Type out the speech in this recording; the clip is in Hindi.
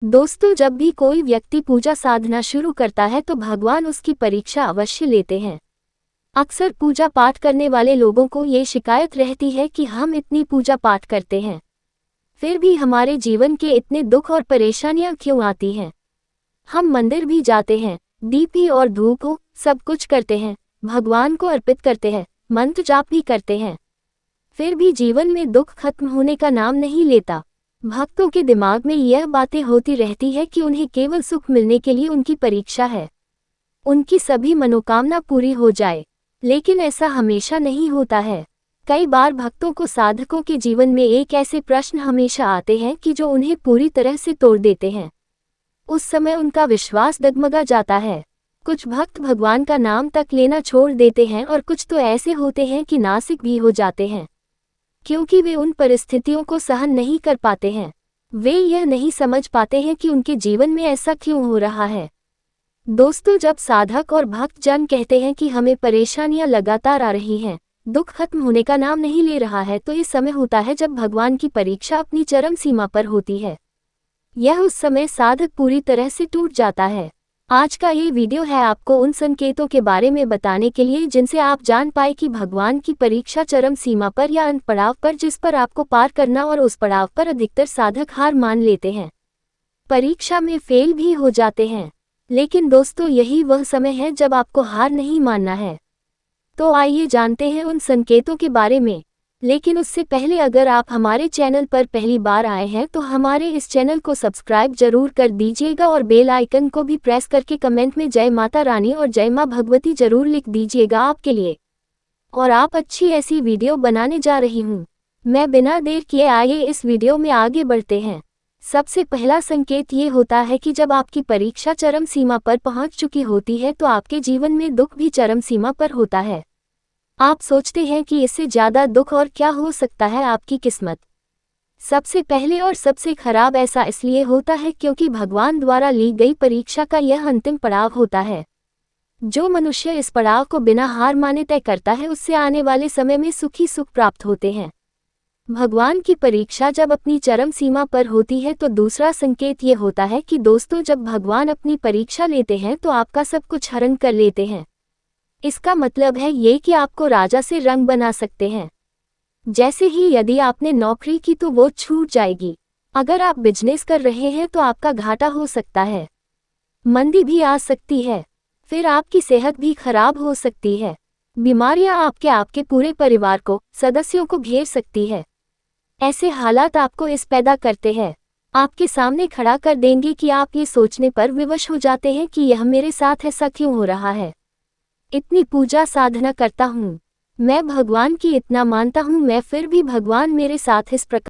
दोस्तों, जब भी कोई व्यक्ति पूजा साधना शुरू करता है तो भगवान उसकी परीक्षा अवश्य लेते हैं। अक्सर पूजा पाठ करने वाले लोगों को ये शिकायत रहती है कि हम इतनी पूजा पाठ करते हैं, फिर भी हमारे जीवन के इतने दुख और परेशानियां क्यों आती हैं। हम मंदिर भी जाते हैं, दीप भी और धूप हो सब कुछ करते हैं, भगवान को अर्पित करते हैं, मंत्र जाप भी करते हैं, फिर भी जीवन में दुख खत्म होने का नाम नहीं लेता। भक्तों के दिमाग में यह बातें होती रहती है कि उन्हें केवल सुख मिलने के लिए उनकी परीक्षा है, उनकी सभी मनोकामना पूरी हो जाए। लेकिन ऐसा हमेशा नहीं होता है। कई बार भक्तों को साधकों के जीवन में एक ऐसे प्रश्न हमेशा आते हैं कि जो उन्हें पूरी तरह से तोड़ देते हैं। उस समय उनका विश्वास डगमगा जाता है। कुछ भक्त भगवान का नाम तक लेना छोड़ देते हैं और कुछ तो ऐसे होते हैं कि नासिक भी हो जाते हैं, क्योंकि वे उन परिस्थितियों को सहन नहीं कर पाते हैं। वे यह नहीं समझ पाते हैं कि उनके जीवन में ऐसा क्यों हो रहा है। दोस्तों, जब साधक और भक्त जन कहते हैं कि हमें परेशानियां लगातार आ रही हैं, दुख खत्म होने का नाम नहीं ले रहा है, तो ये समय होता है जब भगवान की परीक्षा अपनी चरम सीमा पर होती है। यह उस समय साधक पूरी तरह से टूट जाता है। आज का ये वीडियो है आपको उन संकेतों के बारे में बताने के लिए जिनसे आप जान पाए कि भगवान की परीक्षा चरम सीमा पर या अंत पड़ाव पर जिस पर आपको पार करना, और उस पड़ाव पर अधिकतर साधक हार मान लेते हैं, परीक्षा में फेल भी हो जाते हैं। लेकिन दोस्तों, यही वह समय है जब आपको हार नहीं मानना है। तो आइए जानते हैं उन संकेतों के बारे में। लेकिन उससे पहले अगर आप हमारे चैनल पर पहली बार आए हैं तो हमारे इस चैनल को सब्सक्राइब जरूर कर दीजिएगा और बेल आइकन को भी प्रेस करके कमेंट में जय माता रानी और जय मां भगवती जरूर लिख दीजिएगा आपके लिए। और आप अच्छी ऐसी वीडियो बनाने जा रही हूँ। मैं बिना देर किए आइए इस वीडियो में आगे बढ़ते हैं। सबसे पहला संकेत ये होता है कि जब आपकी परीक्षा चरम सीमा पर पहुंच चुकी होती है तो आपके जीवन में दुख भी चरम सीमा पर होता है। आप सोचते हैं कि इससे ज़्यादा दुख और क्या हो सकता है आपकी किस्मत। सबसे पहले और सबसे खराब ऐसा इसलिए होता है क्योंकि भगवान द्वारा ली गई परीक्षा का यह अंतिम पड़ाव होता है। जो मनुष्य इस पड़ाव को बिना हार माने तय करता है उससे आने वाले समय में सुखी सुख प्राप्त होते हैं। भगवान की परीक्षा जब अपनी चरम सीमा पर होती है तो दूसरा संकेत ये होता है कि दोस्तों, जब भगवान अपनी परीक्षा लेते हैं तो आपका सब कुछ हरण कर लेते हैं। इसका मतलब है ये कि आपको राजा से रंग बना सकते हैं। जैसे ही यदि आपने नौकरी की तो वो छूट जाएगी। अगर आप बिजनेस कर रहे हैं तो आपका घाटा हो सकता है, मंदी भी आ सकती है, फिर आपकी सेहत भी खराब हो सकती है। बीमारियां आपके पूरे परिवार को, सदस्यों को घेर सकती है। ऐसे हालात आपको इस पैदा करते हैं, आपके सामने खड़ा कर देंगे कि आप ये सोचने पर विवश हो जाते हैं कि यह मेरे साथ ऐसा क्यों हो रहा है। इतनी पूजा साधना करता हूँ, मैं भगवान की इतना मानता हूँ, मैं फिर भी भगवान मेरे साथ इस प्रकार